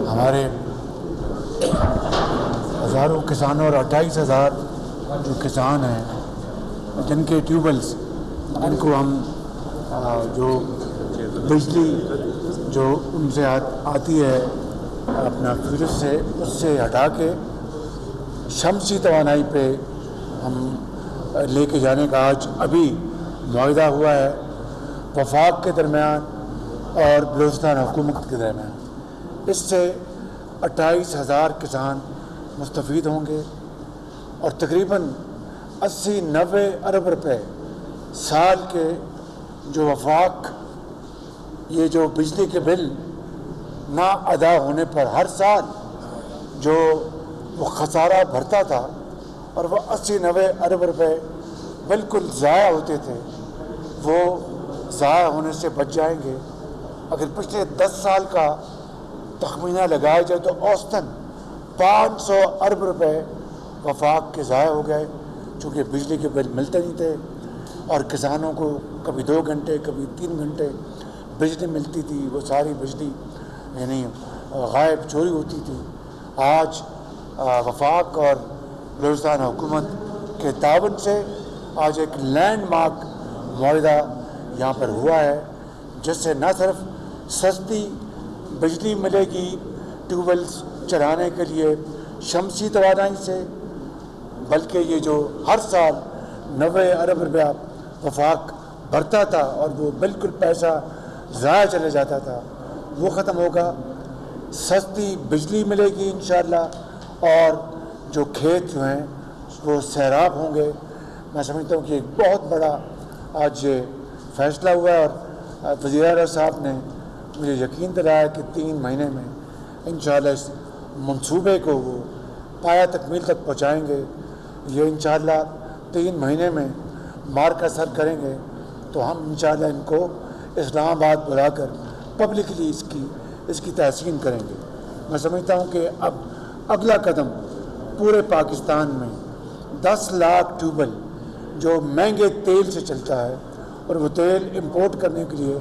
ہمارے ہزاروں کسانوں اور 28,000 جو کسان ہیں جن کے ٹیوبویلس، جن کو ہم جو بجلی جو ان سے آتی ہے اپنا فیوز سے، اس سے ہٹا کے شمسی توانائی پہ ہم لے کے جانے کا آج ابھی معاہدہ ہوا ہے وفاق کے درمیان اور بلوچستان حکومت کے درمیان۔ اس سے 28,000 کسان مستفید ہوں گے اور تقریباً 80-90 ارب روپے سال کے جو وفاق یہ جو بجلی کے بل نہ ادا ہونے پر ہر سال جو وہ خسارہ بھرتا تھا اور وہ 80-90 ارب روپے بالکل ضائع ہوتے تھے، وہ ضائع ہونے سے بچ جائیں گے۔ اگر پچھلے 10 سال کا تخمینہ لگایا جائے تو اوسطاً 500 ارب روپے وفاق کے ضائع ہو گئے، چونکہ بجلی کے بل ملتے نہیں تھے اور کسانوں کو کبھی 2 گھنٹے کبھی 3 گھنٹے بجلی ملتی تھی، وہ ساری بجلی یعنی غائب چوری ہوتی تھی۔ آج وفاق اور بلوچستان حکومت کے تعاون سے آج ایک لینڈ مارک معاہدہ یہاں پر ہوا ہے، جس سے نہ صرف سستی بجلی ملے گی ٹیوب ویلس چلانے کے لیے شمسی توانائی سے، بلکہ یہ جو ہر سال 90 ارب روپیہ وفاق بھرتا تھا اور وہ بالکل پیسہ ضائع چلے جاتا تھا، وہ ختم ہوگا۔ سستی بجلی ملے گی انشاءاللہ اور جو کھیت جو ہیں وہ سیراب ہوں گے۔ میں سمجھتا ہوں کہ ایک بہت بڑا آج یہ فیصلہ ہوا ہے اور وزیر اعلیٰ صاحب نے مجھے یقین دلایا کہ 3 مہینے میں انشاءاللہ اس منصوبے کو وہ پایہ تکمیل تک پہنچائیں گے۔ یہ انشاءاللہ 3 مہینے میں مارکہ سر کریں گے تو ہم انشاءاللہ ان کو اسلام آباد بلا کر پبلکلی اس کی تحسین کریں گے۔ میں سمجھتا ہوں کہ اب اگلا قدم پورے پاکستان میں 10 لاکھ ٹیوبل جو مہنگے تیل سے چلتا ہے اور وہ تیل امپورٹ کرنے کے لیے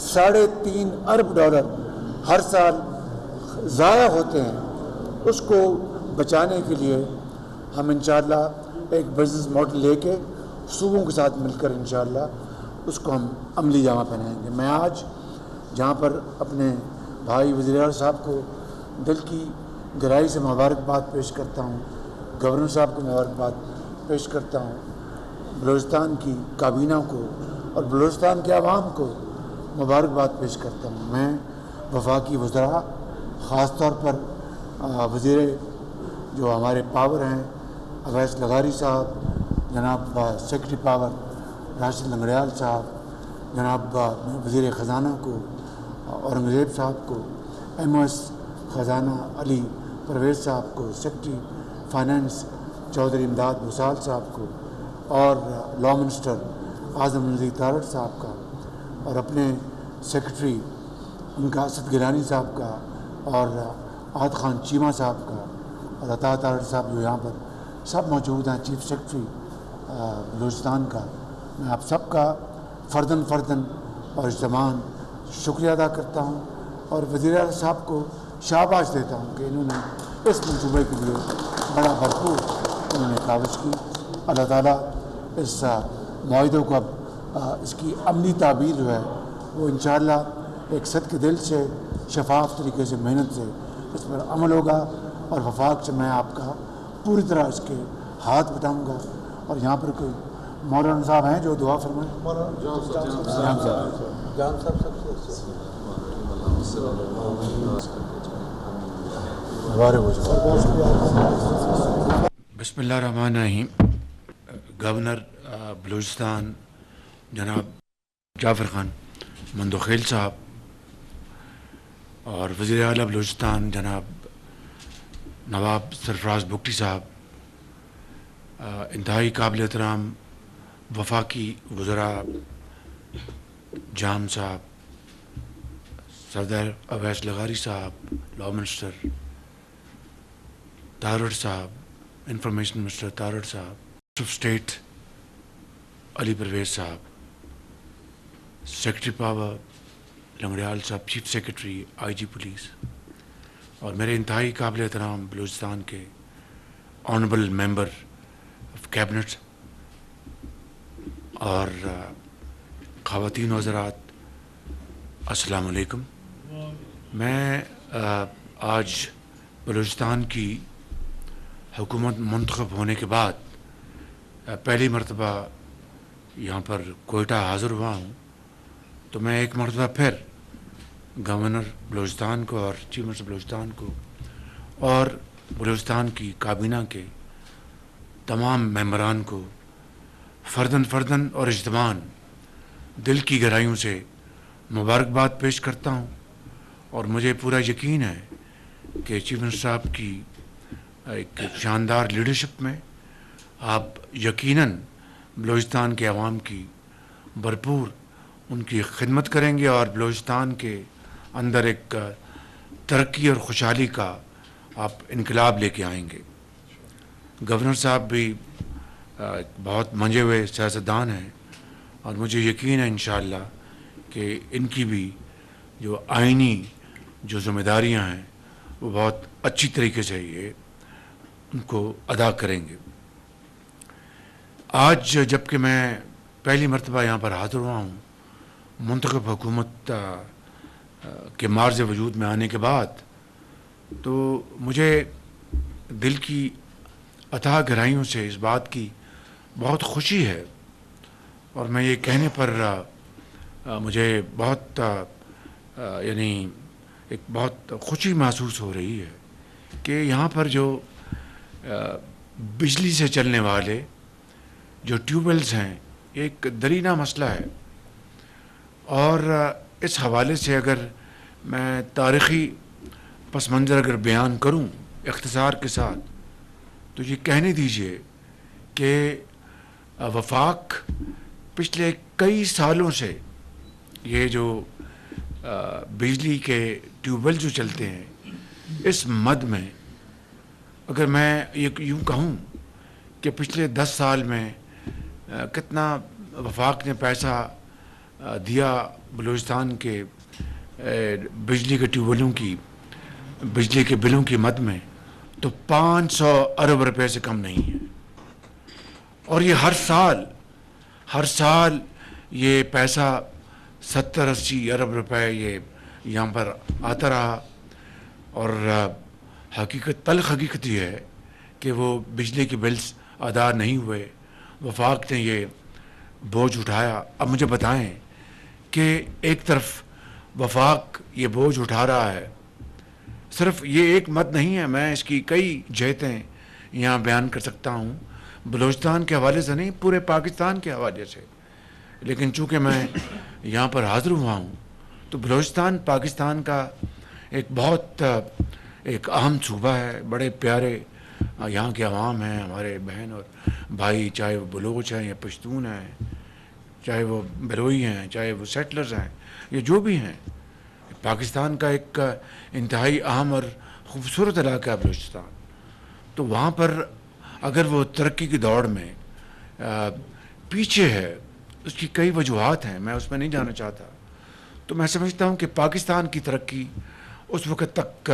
$3.5 ارب ہر سال ضائع ہوتے ہیں، اس کو بچانے کے لیے ہم انشاءاللہ ایک بزنس ماڈل لے کے صوبوں کے ساتھ مل کر انشاءاللہ اس کو ہم عملی جامہ پہنائیں گے۔ میں آج جہاں پر اپنے بھائی وزیر اعلیٰ صاحب کو دل کی گہرائی سے مبارکباد پیش کرتا ہوں، گورنر صاحب کو مبارکباد پیش کرتا ہوں، بلوچستان کی کابینہ کو اور بلوچستان کے عوام کو مبارکباد پیش کرتا ہوں۔ میں وفاقی وزراء خاص طور پر وزیر جو ہمارے پاور ہیں اویس لغاری صاحب، جناب سیکرٹری پاور راشد لنگڑیال صاحب، جناب وزیر خزانہ کو اورنگزیب صاحب کو، ایم او ایس خزانہ علی پرویز صاحب کو، سیکرٹری فائنانس چودھری امداد بھوسال صاحب کو اور لا منسٹر اعظم نذیر تارڑ صاحب کا اور اپنے سیکرٹری ان کا اسد گیلانی صاحب کا اور عاد خان چیمہ صاحب کا اور عطا تارڑ صاحب جو یہاں پر سب موجود ہیں، چیف سیکرٹری بلوچستان کا، میں آپ سب کا فرداً اور اجتماعاً شکریہ ادا کرتا ہوں اور وزیر اعلیٰ صاحب کو شاباش دیتا ہوں کہ انہوں نے اس منصوبے کے لیے بڑا بھرپور انہوں نے کاوش کی۔ اللہ تعالیٰ اس معاہدوں کو اب اس کی عملی تعبیر جو ہے وہ انشاءاللہ ایک صدقے دل سے شفاف طریقے سے محنت سے اس پر عمل ہوگا اور وفاق سے میں آپ کا پوری طرح اس کے ہاتھ بٹاؤں گا۔ اور یہاں پر کوئی مولانا صاحب ہیں جو دعا فرمائیں؟ بسم اللہ الرحمن الرحیم۔ گورنر بلوچستان جناب جعفر خان مندوخیل صاحب اور وزیر اعلیٰ بلوچستان جناب نواب سرفراز بگٹی صاحب، انتہائی قابل احترام وفاقی وزراء جام صاحب، صدر اویس لغاری صاحب، لا منسٹر تارڑ صاحب، انفارمیشن منسٹر تارڑ صاحب، چیف اسٹیٹ علی پرویز صاحب، سیکرٹری پاور لنگڑیال صاحب، chief secretary I G police اور میرے انتہائی قابل احترام بلوچستان کے آنریبل ممبر آف کیبنٹ اور خواتین و حضرات، السلام علیکم۔ میں آج بلوچستان کی حکومت منتخب ہونے کے بعد پہلی مرتبہ یہاں پر کوئٹہ حاضر ہوا ہوں، تو میں ایک مرتبہ پھر گورنر بلوچستان کو اور چیف منسٹر بلوچستان کو اور بلوچستان کی کابینہ کے تمام ممبران کو فرداً اور اجتماعاً دل کی گہرائیوں سے مبارکباد پیش کرتا ہوں، اور مجھے پورا یقین ہے کہ چیف منسٹر صاحب کی ایک شاندار لیڈرشپ میں آپ یقیناً بلوچستان کے عوام کی بھرپور ان کی خدمت کریں گے اور بلوچستان کے اندر ایک ترقی اور خوشحالی کا آپ انقلاب لے کے آئیں گے۔ گورنر صاحب بھی بہت منجے ہوئے سیاستدان ہیں، اور مجھے یقین ہے انشاءاللہ کہ ان کی بھی جو آئینی جو ذمہ داریاں ہیں وہ بہت اچھی طریقے سے یہ ان کو ادا کریں گے۔ آج جب کہ میں پہلی مرتبہ یہاں پر حاضر ہوا ہوں منتخب حکومت کے معرض وجود میں آنے کے بعد، تو مجھے دل کی اتھاہ گہرائیوں سے اس بات کی بہت خوشی ہے، اور میں یہ کہنے پر مجھے بہت یعنی ایک بہت خوشی محسوس ہو رہی ہے کہ یہاں پر جو بجلی سے چلنے والے جو ٹیوب ویلز ہیں ایک درینہ مسئلہ ہے، اور اس حوالے سے اگر میں تاریخی پس منظر اگر بیان کروں اختصار کے ساتھ، تو یہ کہنے دیجئے کہ وفاق پچھلے کئی سالوں سے یہ جو بجلی کے ٹیوب ویل جو چلتے ہیں اس مد میں، اگر میں یہ یوں کہوں کہ پچھلے 10 سال میں کتنا وفاق نے پیسہ دیا بلوچستان کے بجلی کے ٹیوب ویلوں کی بجلی کے بلوں کی مد میں، تو 500 ارب روپے سے کم نہیں ہے، اور یہ ہر سال یہ پیسہ 70-80 ارب روپے یہ یہاں پر آتا رہا، اور تلخ حقیقت یہ ہے کہ وہ بجلی کے بلز ادا نہیں ہوئے، وفاق نے یہ بوجھ اٹھایا۔ اب مجھے بتائیں کہ ایک طرف وفاق یہ بوجھ اٹھا رہا ہے، صرف یہ ایک مت نہیں ہے، میں اس کی کئی جہتیں یہاں بیان کر سکتا ہوں، بلوچستان کے حوالے سے نہیں، پورے پاکستان کے حوالے سے، لیکن چونکہ میں یہاں پر حاضر ہوا ہوں تو بلوچستان پاکستان کا ایک بہت ایک اہم صوبہ ہے، بڑے پیارے یہاں کے عوام ہیں، ہمارے بہن اور بھائی، چاہے وہ بلوچ ہیں یا پشتون ہیں، چاہے وہ بلوئی ہیں، چاہے وہ سیٹلرز ہیں، یہ جو بھی ہیں، پاکستان کا ایک انتہائی اہم اور خوبصورت علاقہ ہے بلوچستان۔ تو وہاں پر اگر وہ ترقی کی دوڑ میں پیچھے ہے، اس کی کئی وجوہات ہیں، میں اس میں نہیں جانا چاہتا، تو میں سمجھتا ہوں کہ پاکستان کی ترقی اس وقت تک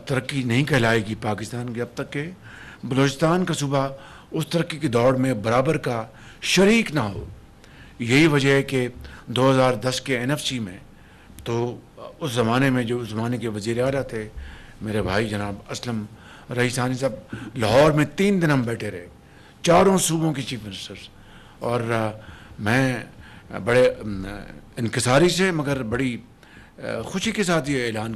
ترقی نہیں کہلائے گی پاکستان کی، اب تک کہ بلوچستان کا صوبہ اس ترقی کی دوڑ میں برابر کا شریک نہ ہو۔ یہی وجہ ہے کہ 2010 کے NFC میں، تو اس زمانے میں جو اس زمانے کے وزیر اعلیٰ تھے میرے بھائی جناب اسلم رئیسانی صاحب، لاہور میں 3 دن ہم بیٹھے رہے، چاروں صوبوں کے چیف منسٹرز، اور میں بڑے انکساری سے مگر بڑی خوشی کے ساتھ یہ اعلان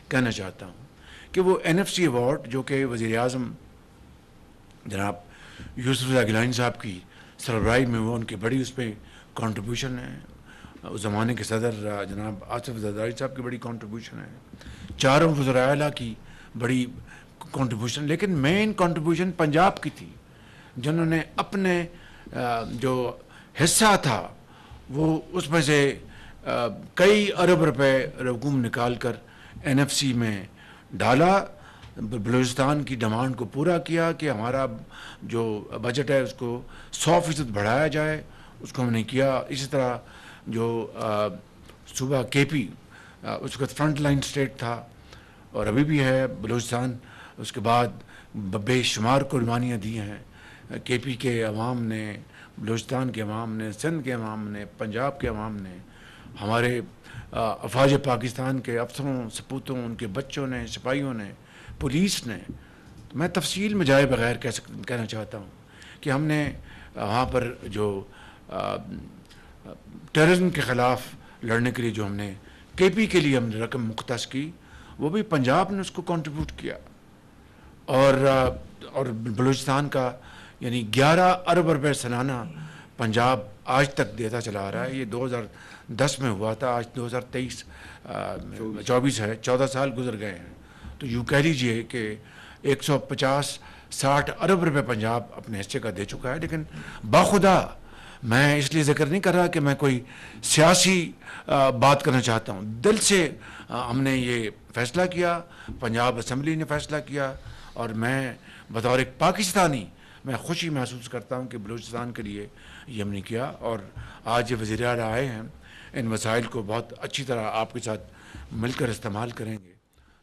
کہنا چاہتا ہوں کہ وہ NFC ایوارڈ جو کہ وزیر اعظم جناب یوسف رضا گیلانی صاحب کی سربراہی میں وہ ان کی بڑی اس پہ کنٹریبیوشن ہے، اس زمانے کے صدر جناب آصف زرداری صاحب کی بڑی کنٹریبیوشن ہے، چاروں وزراء اعلیٰ کی بڑی کنٹریبیوشن، لیکن مین کنٹریبیوشن پنجاب کی تھی، جنہوں نے اپنے جو حصہ تھا وہ اس میں سے کئی ارب روپے رقوم نکال کر NFC میں ڈالا، بلوچستان کی ڈیمانڈ کو پورا کیا کہ ہمارا جو بجٹ ہے اس کو 100% بڑھایا جائے، اس کو ہم نے کیا۔ اسی طرح جو صوبہ KP اس وقت فرنٹ لائن اسٹیٹ تھا، اور ابھی بھی ہے بلوچستان. اس کے بعد بے شمار قربانیاں دی ہیں کے پی کے عوام نے, بلوچستان کے عوام نے, سندھ کے عوام نے, پنجاب کے عوام نے, ہمارے افواج پاکستان کے افسروں, سپوتوں, ان کے بچوں نے, سپاہیوں نے, پولیس نے. میں تفصیل میں جائے بغیر کہنا چاہتا ہوں کہ ہم نے وہاں پر جو ٹیررزم کے خلاف لڑنے کے لیے جو ہم نے کے پی کے لیے ہم نے رقم مختص کی, وہ بھی پنجاب نے اس کو کنٹریبیوٹ کیا. اور بلوچستان کا یعنی 11 ارب روپے سالانہ پنجاب آج تک دیتا چلا آ رہا ہے. یہ 2010 میں ہوا تھا, آج 2023 24 ہے, 14 سال گزر گئے ہیں. تو یوں کہہ لیجئے کہ 150-60 ارب روپے پنجاب اپنے حصے کا دے چکا ہے. لیکن باخدا میں اس لیے ذکر نہیں کر رہا کہ میں کوئی سیاسی بات کرنا چاہتا ہوں. دل سے ہم نے یہ فیصلہ کیا, پنجاب اسمبلی نے فیصلہ کیا, اور میں بطور ایک پاکستانی میں خوشی محسوس کرتا ہوں کہ بلوچستان کے لیے یہ ہم نے کیا. اور آج یہ وزیر اعلیٰ آئے ہیں, ان وسائل کو بہت اچھی طرح آپ کے ساتھ مل کر استعمال کریں گے.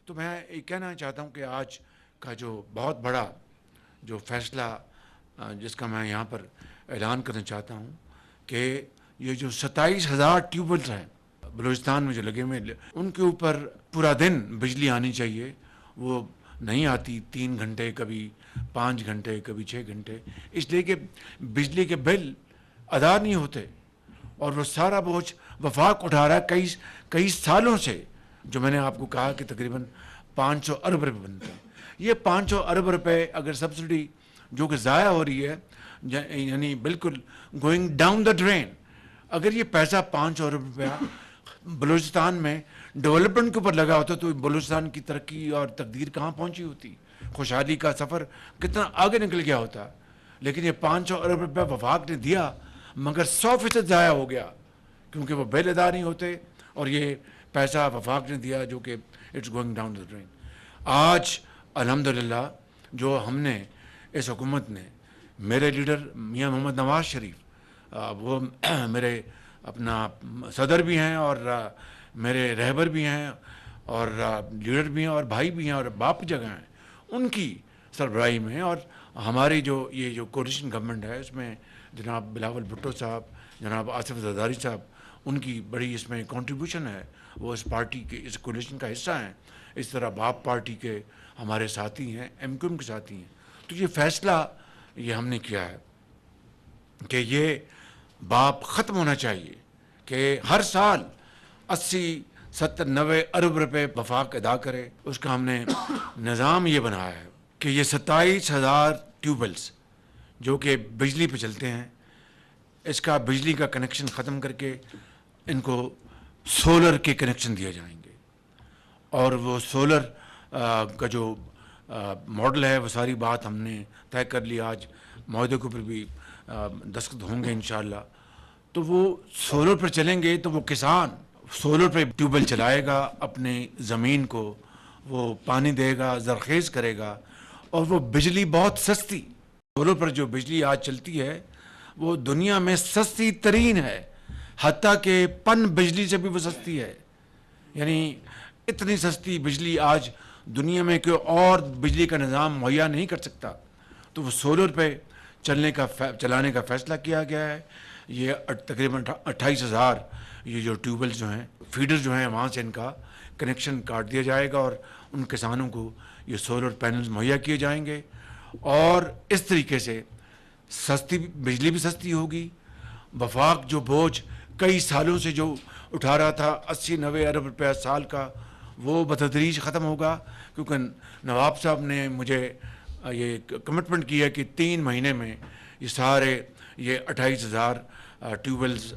تو میں یہ کہنا چاہتا ہوں کہ آج کا جو بہت بڑا جو فیصلہ جس کا میں یہاں پر اعلان کرنا چاہتا ہوں کہ یہ جو 27,000 ٹیوبویلز ہیں بلوچستان میں جو لگے ہوئے, ان کے اوپر پورا دن بجلی آنی چاہیے. وہ نہیں آتی, 3 گھنٹے, کبھی 5 گھنٹے, کبھی 6 گھنٹے, اس لیے کہ بجلی کے بل ادا نہیں ہوتے. اور وہ سارا بوجھ وفاق اٹھا رہا ہے کئی سالوں سے, جو میں نے آپ کو کہا کہ تقریباً 500 ارب روپے بنتے ہیں. یہ 500 ارب روپے اگر سبسڈی جو کہ ضائع ہو رہی ہے, یعنی بالکل گوئنگ ڈاؤن دا ڈرین, اگر یہ پیسہ 500 ارب روپیہ بلوچستان میں ڈیولپمنٹ کے اوپر لگا ہوتا تو بلوچستان کی ترقی اور تقدیر کہاں پہنچی ہوتی, خوشحالی کا سفر کتنا آگے نکل گیا ہوتا. لیکن یہ 500 ارب روپیہ وفاق نے دیا, مگر 100% ضائع ہو گیا کیونکہ وہ بل ادا نہیں ہوتے, اور یہ پیسہ وفاق نے دیا جو کہ it's going down the drain. آج الحمدللہ جو ہم نے اس حکومت نے, میرے لیڈر میاں محمد نواز شریف, وہ میرے اپنا صدر بھی ہیں اور میرے رہبر بھی ہیں اور لیڈر بھی ہیں اور بھائی بھی ہیں اور باپ جگہ ہیں, ان کی سربراہی میں, اور ہماری جو یہ جو کولیشن گورنمنٹ ہے اس میں جناب بلاول بھٹو صاحب, جناب آصف زرداری صاحب, ان کی بڑی اس میں کنٹریبیوشن ہے. وہ اس پارٹی کے اس کولیشن کا حصہ ہیں. اس طرح باپ پارٹی کے ہمارے ساتھی ہیں, ایم کیو ایم کے ساتھی ہیں. تو یہ فیصلہ یہ ہم نے کیا ہے کہ یہ باپ ختم ہونا چاہیے کہ ہر سال 80-70-90 ارب روپے وفاق ادا کرے. اس کا ہم نے نظام یہ بنایا ہے کہ یہ 27,000 ٹیوبویلز جو کہ بجلی پہ چلتے ہیں, اس کا بجلی کا کنیکشن ختم کر کے ان کو سولر کے کنیکشن دیے جائیں گے. اور وہ سولر کا جو ماڈل ہے وہ ساری بات ہم نے طے کر لی. آج معاہدے کے اوپر بھی دستخط ہوں گے انشاءاللہ. تو وہ سولر پر چلیں گے تو وہ کسان سولر پہ ٹیوب ویل چلائے گا, اپنی زمین کو وہ پانی دے گا, زرخیز کرے گا, اور وہ بجلی بہت سستی. سولر پر جو بجلی آج چلتی ہے وہ دنیا میں سستی ترین ہے, حتیٰ کہ پن بجلی سے بھی وہ سستی ہے. یعنی اتنی سستی بجلی آج دنیا میں کوئی اور بجلی کا نظام مہیا نہیں کر سکتا. تو وہ سولر پہ چلانے کا فیصلہ کیا گیا ہے. یہ تقریباً 28,000 یہ جو ٹیوب ویل جو ہیں, فیڈر جو ہیں, وہاں سے ان کا کنیکشن کاٹ دیا جائے گا اور ان کسانوں کو یہ سولر پینلز مہیا کیے جائیں گے. اور اس طریقے سے سستی بجلی بھی سستی ہوگی. وفاق جو بوجھ کئی سالوں سے جو اٹھا رہا تھا 80-90 ارب روپیہ سال کا, وہ بتدریج ختم ہوگا. کیونکہ نواب صاحب نے مجھے یہ کمٹمنٹ کیا کہ 3 مہینے میں یہ سارے یہ 28,000 ٹیوب ویلز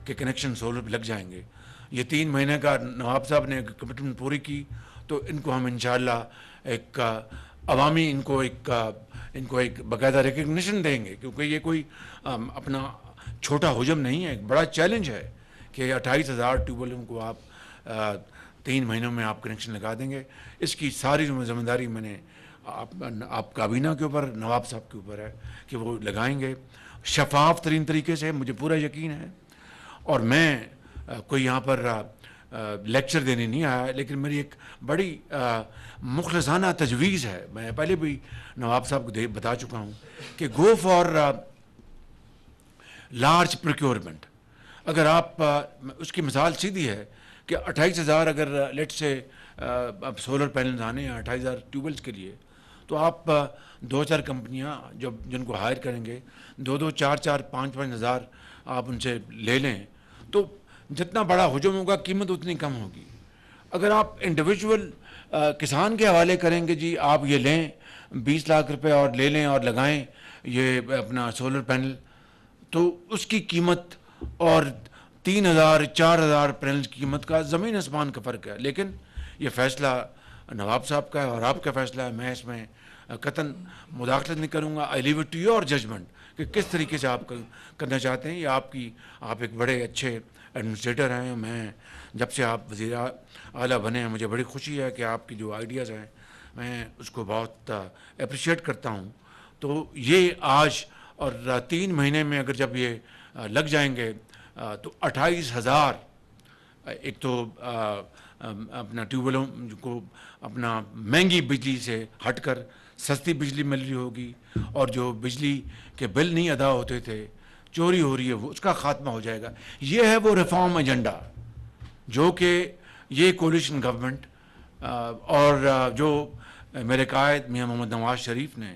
کے کنیکشن سولر پہ لگ جائیں گے. یہ 3 مہینے کا نواب صاحب نے کمٹمنٹ پوری کی. تو ان کو ہم انشاءاللہ ایک عوامی ان کو ایک باقاعدہ ریکگنیشن دیں گے, کیونکہ یہ کوئی اپنا چھوٹا حجم نہیں ہے, ایک بڑا چیلنج ہے کہ 28,000 ٹیوب ویلوں کو آپ 3 مہینوں میں آپ کنیکشن لگا دیں گے. اس کی ساری ذمہ داری میں نے آپ کابینہ کے اوپر, نواب صاحب کے اوپر ہے کہ وہ لگائیں گے شفاف ترین طریقے سے, مجھے پورا یقین ہے. اور میں کوئی یہاں پر لیکچر دینے نہیں آیا، لیکن میری ایک بڑی مخلصانہ تجویز ہے، میں پہلے بھی نواب صاحب کو بتا چکا ہوں کہ گو فار لارج پروکیورمنٹ. اگر آپ اس کی مثال سیدھی ہے کہ 28,000 اگر لیٹ سے اب سولر پینلز آنے ہیں 28,000 ٹیوبلز کے لیے، تو آپ 2-4 کمپنیاں جن کو ہائر کریں گے 2-2, 4-4, 5-5 ہزار آپ ان سے لے لیں، تو جتنا بڑا حجم ہوگا قیمت اتنی کم ہوگی. اگر آپ انڈیویجول کسان کے حوالے کریں گے جی آپ یہ لیں 20 لاکھ روپے اور لے لیں اور لگائیں یہ اپنا سولر پینل، تو اس کی قیمت اور 3,000-4,000 پینل کی قیمت کا زمین آسمان کا فرق ہے. لیکن یہ فیصلہ نواب صاحب کا ہے اور آپ کا فیصلہ ہے، میں اس میں قطعاً مداخلت نہیں کروں گا. I leave it to your judgement کہ کس طریقے سے آپ کرنا چاہتے ہیں. یہ آپ ایک بڑے اچھے ایڈمنسٹریٹر ہیں. میں جب سے آپ وزیر اعلیٰ بنے ہیں مجھے بڑی خوشی ہے کہ آپ کی جو آئیڈیاز ہیں میں اس کو بہت اپریشیٹ کرتا ہوں. تو یہ آج اور 3 مہینے میں اگر جب یہ لگ جائیں گے تو 28,000 ایک تو اپنا ٹیوبویلوں کو اپنا مہنگی بجلی سے ہٹ کر سستی بجلی مل رہی ہوگی، اور جو بجلی کے بل نہیں ادا ہوتے تھے چوری ہو رہی ہے وہ اس کا خاتمہ ہو جائے گا. یہ ہے وہ ریفارم ایجنڈا جو کہ یہ کولیشن گورنمنٹ اور جو میرے قائد میاں محمد نواز شریف نے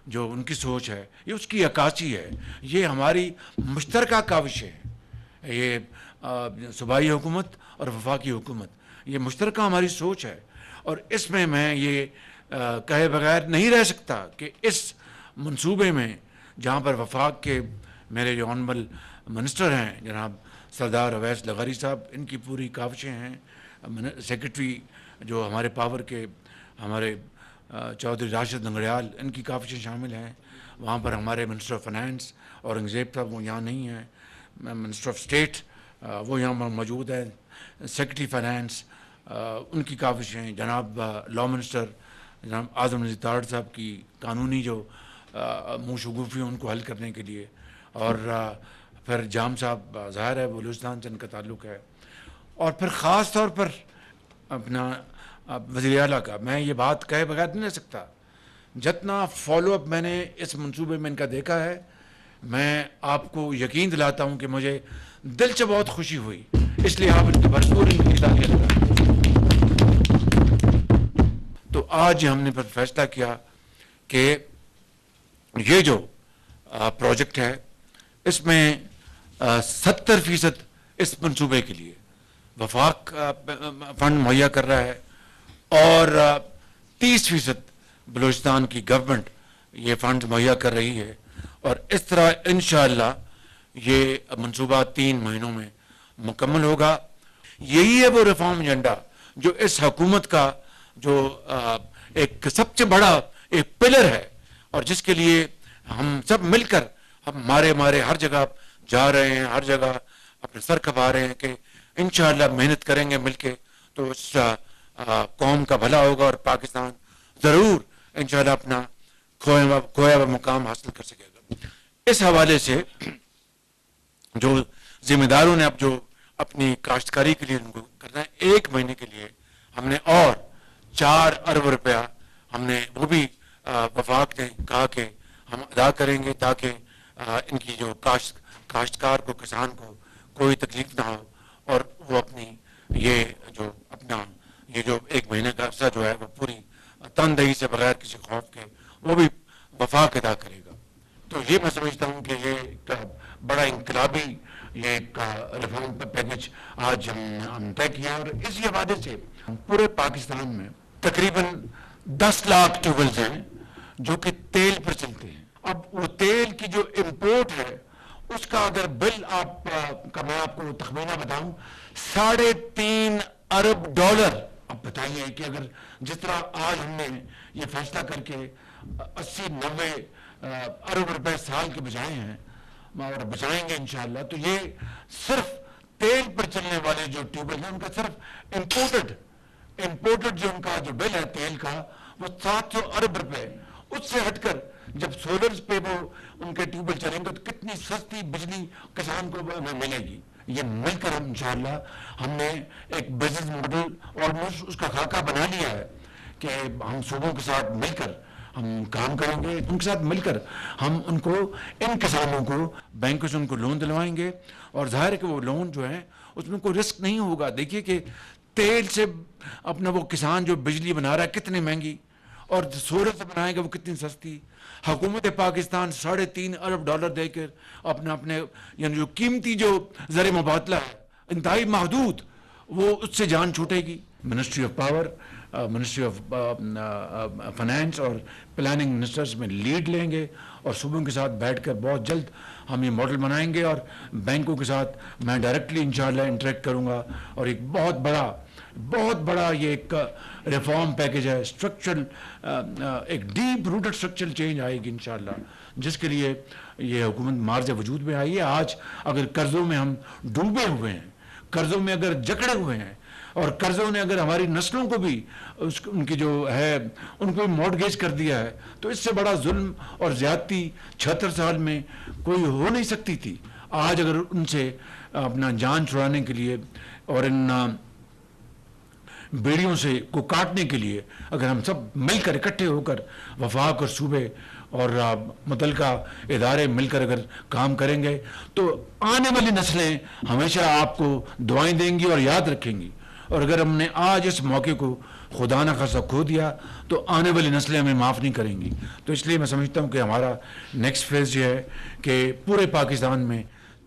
جو ان کی سوچ ہے یہ اس کی عکاسی ہے. یہ ہماری مشترکہ کاوش ہے. یہ صوبائی حکومت اور وفاقی حکومت یہ مشترکہ ہماری سوچ ہے، اور اس میں یہ کہے بغیر نہیں رہ سکتا کہ اس منصوبے میں جہاں پر وفاق کے میرے جو آنریبل منسٹر ہیں جناب سردار اویس لغاری صاحب، ان کی پوری کاوشیں ہیں. سیکرٹری جو ہمارے پاور کے ہمارے چودھری راشد ننگڑیال، ان کی کاوشیں شامل ہیں. وہاں پر ہمارے منسٹر آف فائنانس اورنگزیب صاحب وہ یہاں نہیں ہیں، منسٹر آف اسٹیٹ وہ یہاں موجود ہے، سیکرٹری فائنانس ان کی کاوشیں، جناب لا منسٹر جناب اعظم نذیر تارڑ صاحب کی قانونی جو منہ شگوفی ان کو حل کرنے کے لیے، اور پھر جام صاحب ظاہر ہے بلوچستان سے ان کا تعلق ہے، اور پھر خاص طور پر اپنا وزیر اعلیٰ کا. میں یہ بات کہے بغیر نہیں رہ سکتا. جتنا فالو اپ میں نے اس منصوبے میں ان کا دیکھا ہے، میں آپ کو یقین دلاتا ہوں کہ مجھے دل سے بہت خوشی ہوئی. اس لیے آپ ان کی بھرپور انتظامیہ لگا. تو آج ہم نے پھر فیصلہ کیا کہ یہ جو پروجیکٹ ہے اس میں 70% اس منصوبے کے لیے وفاق فنڈ مہیا کر رہا ہے، اور 30% بلوچستان کی گورنمنٹ یہ فنڈ مہیا کر رہی ہے. اور اس طرح انشاءاللہ یہ منصوبہ 3 مہینوں میں مکمل ہوگا. یہی ہے وہ ریفارم ایجنڈا جو اس حکومت کا جو ایک سب سے بڑا ایک پلر ہے، اور جس کے لیے ہم سب مل کر ہم مارے ہر جگہ جا رہے ہیں، ہر جگہ اپنے سر کھپا رہے ہیں کہ انشاءاللہ محنت کریں گے مل کے تو اس قوم کا بھلا ہوگا، اور پاکستان ضرور انشاءاللہ اپنا کھویا ہوا مقام حاصل کر سکے گا. اس حوالے سے جو ذمہ داروں نے اب جو اپنی کاشتکاری کے لیے ان کو کرنا ہے، 1 مہینے کے لیے ہم نے اور 4 ارب روپیہ ہم نے وہ بھی وفاق نے کہا کہ ہم ادا کریں گے تاکہ ان کی جو کاشتکار کو کسان کو کوئی تکلیف نہ ہو، اور وہ اپنی یہ جو اپنا یہ جو 1 مہینے کا عرصہ جو ہے وہ پوری تندہی سے بغیر کسی خوف کے وہ بھی وفاق ادا کرے گا. تو یہ میں سمجھتا ہوں کہ یہ ایک بڑا انقلابی یہ ایک ریفارم پیکج آج ہم طے کیا. اور اسی حوالے سے پورے پاکستان میں تقریباً 10 لاکھ ٹیوبویلز ہیں جو کہ تیل پر چلتے ہیں. اب وہ تیل کی جو امپورٹ ہے اس کا اگر بل آپ کا میں آپ کو تخمینہ بتاؤں $3.5 ارب. اب بتائیے کہ اگر جس طرح آج ہم نے یہ فیصلہ کر کے 80-90 ارب روپے سال کے بچائے ہیں اور بچائیں گے انشاءاللہ، تو یہ صرف تیل پر چلنے والے جو ٹیوبویل ہیں ان کا صرف امپورٹڈ جو ان کا جو بل ہے تیل کا وہ 700 ارب روپے. اس سے ہٹ کر جب سولرز پہ وہ ان کے ٹیوبویل چلیں گے تو کتنی سستی بجلی کسان کو ملے گی. یہ مل کر انشاءاللہ ہم نے ایک بزنس ماڈل آلموسٹ اس کا خاکہ بنا لیا ہے کہ ہم صوبوں کے ساتھ مل کر ہم کام کریں گے، ان کے ساتھ مل کر ہم ان کو، ان کسانوں کو بینکوں سے ان کو لون دلوائیں گے، اور ظاہر ہے کہ وہ لون جو ہے اس میں کوئی رسک نہیں ہوگا. دیکھیے کہ تیل سے اپنا وہ کسان جو بجلی بنا رہا ہے کتنی مہنگی، اور سورج سے بنائے گا وہ کتنی سستی. حکومت پاکستان $3.5 ارب دے کر اپنے یعنی جو قیمتی جو زر مبادلہ ہے انتہائی محدود، وہ اس سے جان چھوٹے گی. Ministry of power, ministry of finance اور پلاننگ منسٹرز میں لیڈ لیں گے، اور صوبوں کے ساتھ بیٹھ کر بہت جلد ہم یہ ماڈل بنائیں گے، اور بینکوں کے ساتھ میں ڈائریکٹلی انشاءاللہ انٹریکٹ کروں گا، اور ایک بہت بڑا یہ ایک ریفارم پیکج ہے، اسٹرکچرل ایک ڈیپ روٹڈ اسٹرکچرل چینج آئے گی انشاءاللہ، جس کے لیے یہ حکومت مارج وجود میں آئی ہے. آج اگر قرضوں میں ہم ڈوبے ہوئے ہیں، قرضوں میں اگر جکڑے ہوئے ہیں، اور قرضوں نے اگر ہماری نسلوں کو بھی ان کی جو ہے ان کو بھی مورٹگیج کر دیا ہے، تو اس سے بڑا ظلم اور زیادتی 76 سال میں کوئی ہو نہیں سکتی تھی. آج اگر ان سے اپنا جان چھڑانے کے لیے اور ان بیڑیوں سے کو کاٹنے کے لیے اگر ہم سب مل کر اکٹھے ہو کر وفاق اور صوبے اور متعلقہ ادارے مل کر اگر کام کریں گے، تو آنے والی نسلیں ہمیشہ آپ کو دعائیں دیں گی اور یاد رکھیں گی. اور اگر ہم نے آج اس موقع کو خدا نہ خواستہ کھو دیا تو آنے والی نسلیں ہمیں معاف نہیں کریں گی. تو اس لیے میں سمجھتا ہوں کہ ہمارا نیکسٹ فیز یہ ہے کہ پورے پاکستان میں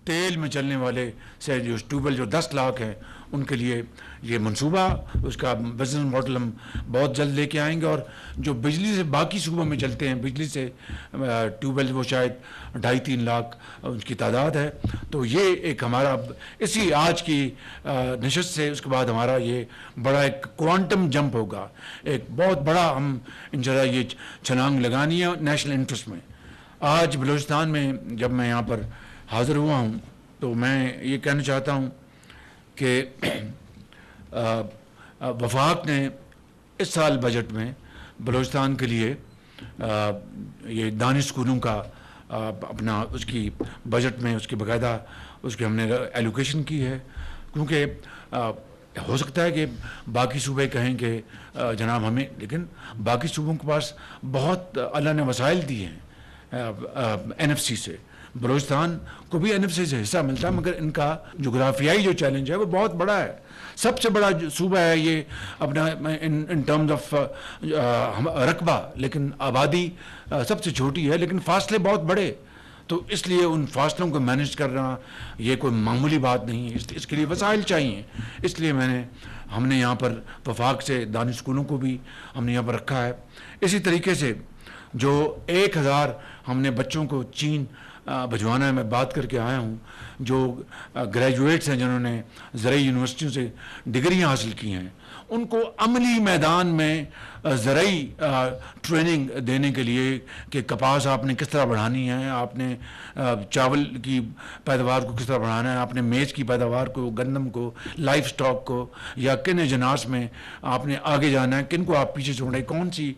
تیل میں چلنے والے سے جو ٹیوب ویل جو 10 لاکھ ہیں ان کے لیے یہ منصوبہ، اس کا بزنس ماڈل ہم بہت جلد لے کے آئیں گے. اور جو بجلی سے باقی صوبوں میں چلتے ہیں بجلی سے ٹیوب ویل، وہ شاید 2.5-3 لاکھ ان کی تعداد ہے. تو یہ ایک ہمارا اسی آج کی نشست سے اس کے بعد ہمارا یہ بڑا ایک کوانٹم جمپ ہوگا، ایک بہت بڑا ہم انشاءاللہ یہ چھلانگ لگانی ہے نیشنل انٹرسٹ میں. آج بلوچستان میں جب میں یہاں پر حاضر ہوا ہوں تو میں یہ کہنا چاہتا ہوں کہ وفاق نے اس سال بجٹ میں بلوچستان کے لیے یہ دانش اسکولوں کا اپنا اس کی بجٹ میں اس کی باقاعدہ اس کی ہم نے ایلوکیشن کی ہے. کیونکہ ہو سکتا ہے کہ باقی صوبے کہیں کہ جناب ہمیں، لیکن باقی صوبوں کے پاس بہت اللہ نے وسائل دیے ہیں NFC سے. بلوچستان کو بھی NFC سے حصہ ملتا ہے، مگر ان کا جغرافیائی جو چیلنج ہے وہ بہت بڑا ہے. سب سے بڑا صوبہ ہے یہ اپنا ان ٹرمز آف رقبہ، لیکن آبادی سب سے چھوٹی ہے، لیکن فاصلے بہت بڑے. تو اس لیے ان فاصلوں کو مینیج کرنا یہ کوئی معمولی بات نہیں ہے، اس کے لیے وسائل چاہیے. اس لیے ہم نے یہاں پر وفاق سے دانش اسکولوں کو بھی ہم نے یہاں پر رکھا ہے. اسی طریقے سے جو 1000 ہم نے بچوں کو چین بھجوانا ہے، میں بات کر کے آیا ہوں، جو گریجویٹس ہیں جنہوں نے زرعی یونیورسٹیوں سے ڈگریاں حاصل کی ہیں، ان کو عملی میدان میں زرعی ٹریننگ دینے کے لیے کہ کپاس آپ نے کس طرح بڑھانی ہے، آپ نے چاول کی پیداوار کو کس طرح بڑھانا ہے، آپ نے میز کی پیداوار کو، گندم کو، لائف سٹاک کو، یا کن اجناس میں آپ نے آگے جانا ہے، کن کو آپ پیچھے چھوڑ رہے ہیں، کون سی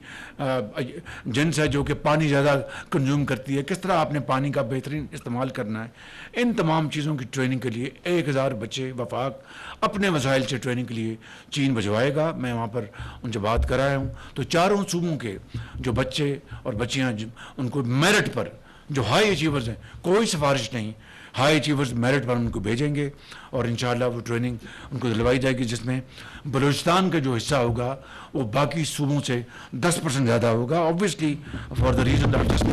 جنس ہے جو کہ پانی زیادہ کنزیوم کرتی ہے، کس طرح آپ نے پانی کا بہترین استعمال کرنا ہے. ان تمام چیزوں کی ٹریننگ کے لیے 1000 بچے وفاق اپنے وسائل سے ٹریننگ کے لیے چین بھجوائے گا. میں وہاں پر ان سے بات کرایا ہوں. تو چاروں صوبوں کے جو بچے اور بچیاں ان کو میرٹ پر، جو ہائی اچیورز ہیں، کوئی سفارش نہیں، ہائی اچیورز میرٹ پر ان کو بھیجیں گے، اور انشاءاللہ وہ ٹریننگ ان کو دلوائی جائے گی، جس میں بلوچستان کا جو حصہ ہوگا وہ باقی صوبوں سے 10% زیادہ ہوگا، obviously for the reason of just.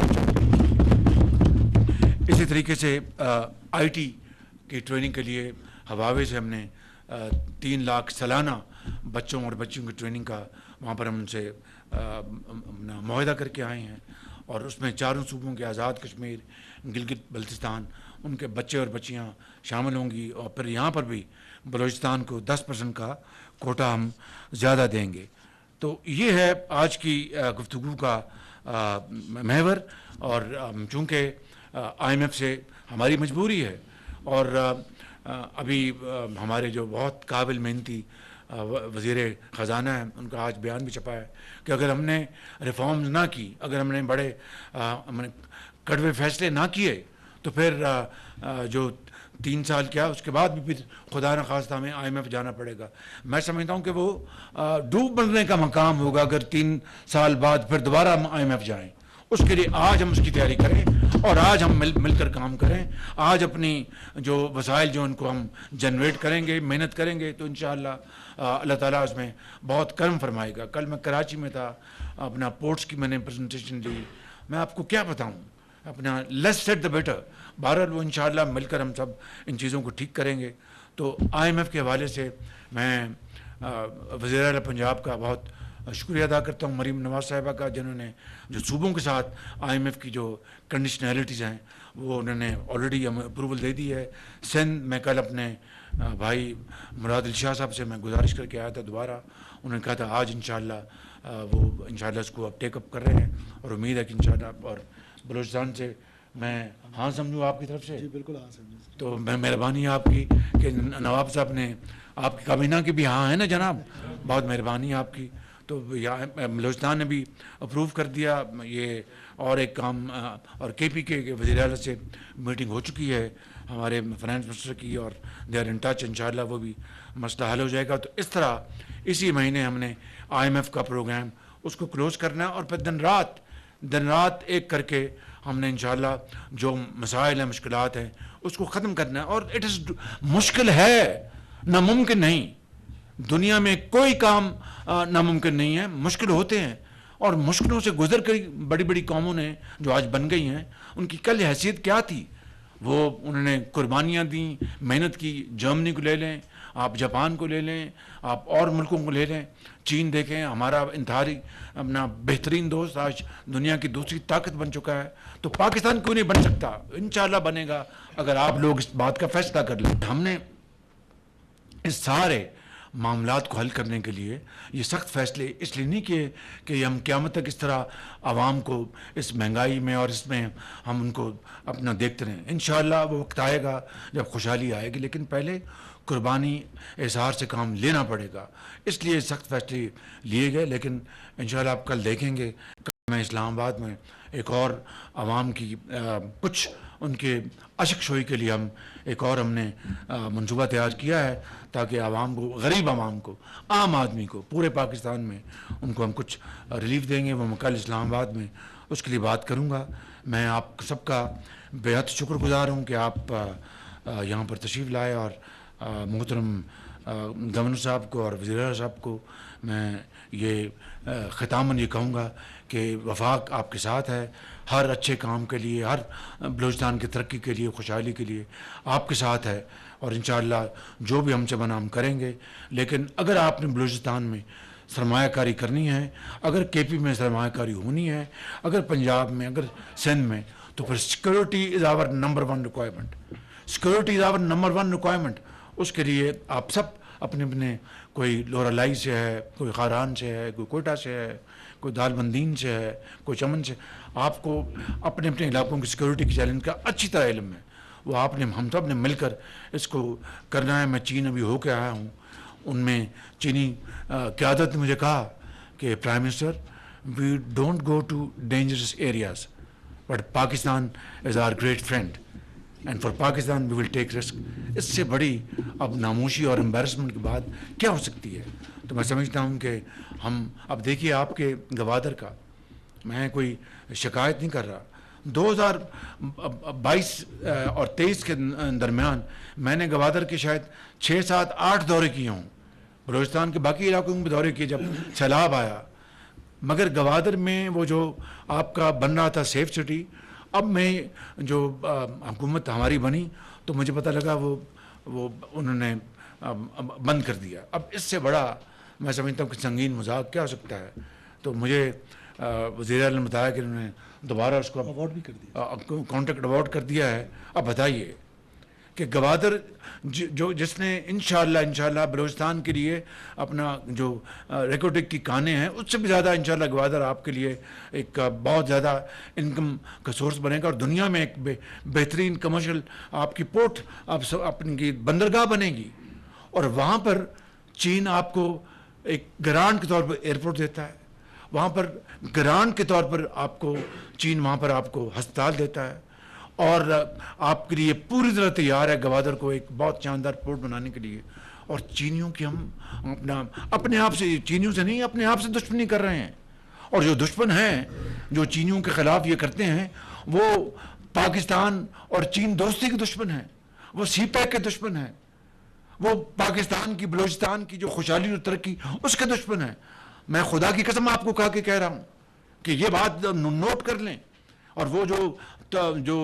اسی طریقے سے IT کی ٹریننگ کے لیے ہواوے سے ہم نے 3 لاکھ سالانہ بچوں اور بچیوں کی ٹریننگ کا وہاں پر ہم ان سے معاہدہ کر کے آئے ہیں. اور اس میں چاروں صوبوں کے آزاد کشمیر، گلگت بلتستان، ان کے بچے اور بچیاں شامل ہوں گی. اور پھر یہاں پر بھی بلوچستان کو 10% کا کوٹا ہم زیادہ دیں گے. تو یہ ہے آج کی گفتگو کا محور. اور چونکہ IMF سے ہماری مجبوری ہے، اور ابھی ہمارے جو بہت قابل محنتی وزیر خزانہ ہیں ان کا آج بیان بھی چھپا ہے کہ اگر ہم نے ریفارمز نہ کی، اگر ہم نے بڑے کڑوے فیصلے نہ کیے، تو پھر جو 3 سال کیا اس کے بعد بھی پھر خدا نخواستہ ہمیں IMF جانا پڑے گا. میں سمجھتا ہوں کہ وہ ڈوب مرنے کا مقام ہوگا اگر 3 سال بعد پھر دوبارہ ہم IMF جائیں. اس کے لیے آج ہم اس کی تیاری کریں اور آج ہم مل کر کام کریں. آج اپنی جو وسائل جو ان کو ہم جنریٹ کریں گے, محنت کریں گے, تو انشاءاللہ اللہ تعالیٰ اس میں بہت کرم فرمائے گا. کل میں کراچی میں تھا, اپنا پورٹس کی میں نے پریزنٹیشن دی. میں آپ کو کیا بتاؤں, اپنا لیس سیٹ دا بیٹر. بہرحال وہ انشاءاللہ مل کر ہم سب ان چیزوں کو ٹھیک کریں گے. تو IMF کے حوالے سے میں وزیر اعلیٰ پنجاب کا بہت شکریہ ادا کرتا ہوں, مریم نواز صاحبہ کا, جنہوں نے جو صوبوں کے ساتھ IMF کی جو کنڈیشنلٹیز ہیں وہ انہوں نے آلریڈی ہمیں اپروول دے دی ہے. سندھ میں کل اپنے بھائی مراد الشاہ صاحب سے میں گزارش کر کے آیا تھا دوبارہ. انہوں نے کہا تھا آج انشاءاللہ وہ انشاءاللہ اس کو اب ٹیک اپ کر رہے ہیں اور امید ہے کہ انشاءاللہ. اور بلوچستان سے میں ہاں سمجھوں آپ کی طرف سے, جی بالکل ہاں سمجھوں. تو میں مہربانی ہے آپ کی کہ نواب صاحب نے آپ کی کابینہ کی بھی ہاں ہے نا جناب, بہت مہربانی ہے آپ کی. تو بلوچستان نے بھی اپروو کر دیا یہ. اور ایک کام اور KP کے وزیر اعلیٰ سے میٹنگ ہو چکی ہے ہمارے فائنانس منسٹر کی, اور دے آر ان ٹچ. انشاءاللہ وہ بھی مسئلہ حل ہو جائے گا. تو اس طرح اسی مہینے ہم نے IMF کا پروگرام اس کو کلوز کرنا ہے, اور پھر دن رات ایک کر کے ہم نے انشاءاللہ جو مسائل ہیں, مشکلات ہیں, اس کو ختم کرنا ہے. اور اٹ از مشکل ہے, ناممکن نہیں. دنیا میں کوئی کام ناممکن نہیں ہے, مشکل ہوتے ہیں. اور مشکلوں سے گزر کر بڑی بڑی قوموں نے جو آج بن گئی ہیں, ان کی کل حیثیت کیا تھی؟ وہ انہوں نے قربانیاں دیں, محنت کی. جرمنی کو لے لیں, آپ جاپان کو لے لیں, آپ اور ملکوں کو لے لیں. چین دیکھیں, ہمارا انتہائی اپنا بہترین دوست, آج دنیا کی دوسری طاقت بن چکا ہے. تو پاکستان کیوں نہیں بن سکتا؟ انشاءاللہ بنے گا اگر آپ لوگ اس بات کا فیصلہ کر لیں. ہم نے اس سارے معاملات کو حل کرنے کے لیے یہ سخت فیصلے اس لیے نہیں کیے کہ ہم قیامت تک اس طرح عوام کو اس مہنگائی میں اور اس میں ہم ان کو اپنا دیکھتے رہیں. انشاءاللہ وہ وقت آئے گا جب خوشحالی آئے گی, لیکن پہلے قربانی اظہار سے کام لینا پڑے گا. اس لیے سخت فیصلے لیے گئے. لیکن انشاءاللہ آپ کل دیکھیں گے, میں اسلام آباد میں ایک اور عوام کی کچھ ان کے اشک شوئی کے لیے ہم نے منصوبہ تیار کیا ہے, تاکہ عوام کو, غریب عوام کو, عام آدمی کو پورے پاکستان میں ان کو ہم کچھ ریلیف دیں گے. وہ میں کل اسلام آباد میں اس کے لیے بات کروں گا. میں آپ سب کا بےحد شکر گزار ہوں کہ آپ یہاں پر تشریف لائے, اور محترم گورنر صاحب کو اور وزیر اعلیٰ صاحب کو میں یہ ختاماً یہ کہوں گا کہ وفاق آپ کے ساتھ ہے. ہر اچھے کام کے لیے, ہر بلوچستان کی ترقی کے لیے, خوشحالی کے لیے آپ کے ساتھ ہے. اور انشاءاللہ جو بھی ہم سے بنا ہم کریں گے. لیکن اگر آپ نے بلوچستان میں سرمایہ کاری کرنی ہے, اگر KP میں سرمایہ کاری ہونی ہے, اگر پنجاب میں, اگر سندھ میں, تو پھر security is our number 1 requirement. Security is our number 1 requirement. اس کے لیے آپ سب اپنے اپنے, کوئی لورالائی سے ہے, کوئی خاران سے ہے, کوئی کوئٹہ سے ہے, کوئی دال بندین سے ہے, کوئی چمن سے, آپ کو اپنے اپنے علاقوں کی سیکورٹی کی چیلنج کا اچھی طرح علم ہے. وہ ہم سب نے مل کر اس کو کرنا ہے. میں چین ابھی ہو کے آیا ہوں, ان میں چینی قیادت نے مجھے کہا کہ prime minister, we don't go to dangerous areas, but Pakistan is our great friend, and for Pakistan we will take risk. اس سے بڑی اب ناموشی اور امبیرسمنٹ کی بات کیا ہو سکتی ہے؟ تو میں سمجھتا ہوں کہ ہم اب دیکھیے آپ کے گوادر کا, میں کوئی شکایت نہیں کر رہا. 2022 اور 23 کے درمیان میں نے گوادر کے شاید 6, 7, 8 دورے کیے ہوں. بلوچستان کے باقی علاقوں میں بھی دورے کیے جب سیلاب آیا, مگر گوادر میں وہ جو آپ کا بن رہا تھا سیف سٹی, اب میں جو حکومت ہماری بنی تو مجھے پتہ لگا وہ انہوں نے بند کر دیا. اب اس سے بڑا میں سمجھتا ہوں کہ سنگین مذاق کیا ہو سکتا ہے. تو مجھے وزیر اعلیٰ نے بتایا کہ انہوں نے دوبارہ اس کو اوارڈ بھی کر دیا, کانٹیکٹ اوارڈ کر دیا ہے. اب بتائیے کہ گوادر جو جس نے انشاءاللہ بلوچستان کے لیے اپنا جو ریکارڈک کی کانیں ہیں, اس سے بھی زیادہ انشاءاللہ گوادر آپ کے لیے ایک بہت زیادہ انکم کا سورس بنے گا, اور دنیا میں ایک بہترین کمرشل آپ کی پورٹ, اپنی بندرگاہ بنے گی. اور وہاں پر چین آپ کو ایک گرانٹ کے طور پر ایئرپورٹ دیتا ہے, وہاں پر گرانٹ کے طور پر آپ کو چین وہاں پر آپ کو ہسپتال دیتا ہے, اور آپ کے لیے پوری طرح تیار ہے گوادر کو ایک بہت شاندار پورٹ بنانے کے لیے. اور چینیوں کی ہم اپنے آپ سے، چینیوں سے نہیں، اپنے آپ سے دشمنی کر رہے ہیں. اور جو دشمن ہیں جو چینیوں کے خلاف یہ کرتے ہیں وہ پاکستان اور چین دوستی کے دشمن ہیں، وہ سی پیک کے دشمن ہیں، وہ پاکستان کی بلوچستان کی جو خوشحالی اور ترقی اس کے دشمن ہیں. میں خدا کی قسم آپ کو کہا کہ کہہ رہا ہوں کہ یہ بات نوٹ کر لیں. اور وہ جو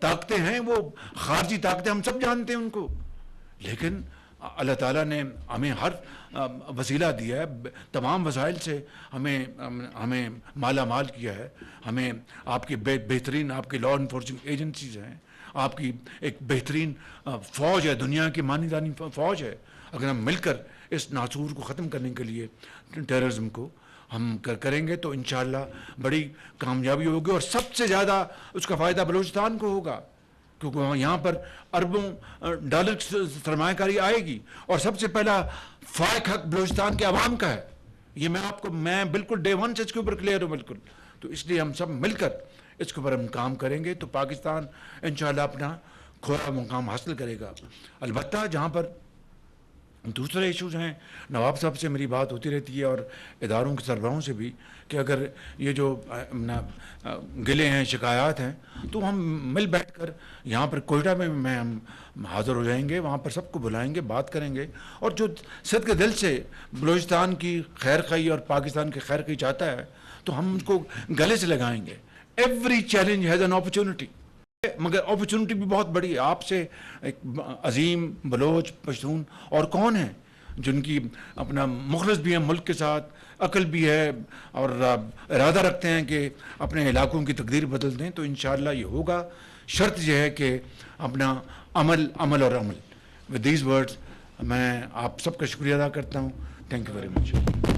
طاقتیں ہیں وہ خارجی طاقتیں ہم سب جانتے ہیں ان کو، لیکن اللہ تعالیٰ نے ہمیں ہر وسیلہ دیا ہے، تمام وسائل سے ہمیں مالا مال کیا ہے. ہمیں آپ کی بہترین آپ کی لا انفورسنگ ایجنسیز ہیں، آپ کی ایک بہترین فوج ہے، دنیا کی مانی دانی فوج ہے. اگر ہم مل کر اس ناسور کو ختم کرنے کے لیے ٹیررزم کو ہم کریں گے تو انشاءاللہ بڑی کامیابی ہوگی. اور سب سے زیادہ اس کا فائدہ بلوچستان کو ہوگا، کیونکہ یہاں پر اربوں ڈالر سرمایہ کاری آئے گی، اور سب سے پہلا فائق حق بلوچستان کے عوام کا ہے. یہ میں بالکل ڈے ون سے اس کے اوپر کلیئر ہوں بالکل. تو اس لیے ہم سب مل کر اس کے اوپر ہم کام کریں گے تو پاکستان انشاءاللہ اپنا کھویا مقام حاصل کرے گا. البتہ جہاں پر دوسرے ایشوز ہیں، نواب صاحب سے میری بات ہوتی رہتی ہے اور اداروں کے سربراہوں سے بھی، کہ اگر یہ جو گلے ہیں، شکایات ہیں، تو ہم مل بیٹھ کر یہاں پر کوئٹہ میں ہم حاضر ہو جائیں گے، وہاں پر سب کو بلائیں گے، بات کریں گے. اور جو صدق کے دل سے بلوچستان کی خیر خواہی اور پاکستان کی خیر خواہی چاہتا ہے تو ہم اس کو گلے سے لگائیں گے. Every challenge has an opportunity, مگر اپرچونٹی بھی بہت بڑی ہے. آپ سے ایک عظیم بلوچ پشتون اور کون ہیں جن کی اپنا مخلص بھی ہیں ملک کے ساتھ، عقل بھی ہے اور ارادہ رکھتے ہیں کہ اپنے علاقوں کی تقدیر بدل دیں. تو انشاءاللہ یہ ہوگا. شرط یہ ہے کہ اپنا عمل اور عمل. ود دیز ورڈز میں آپ سب کا شکریہ ادا کرتا ہوں. Thank you very much.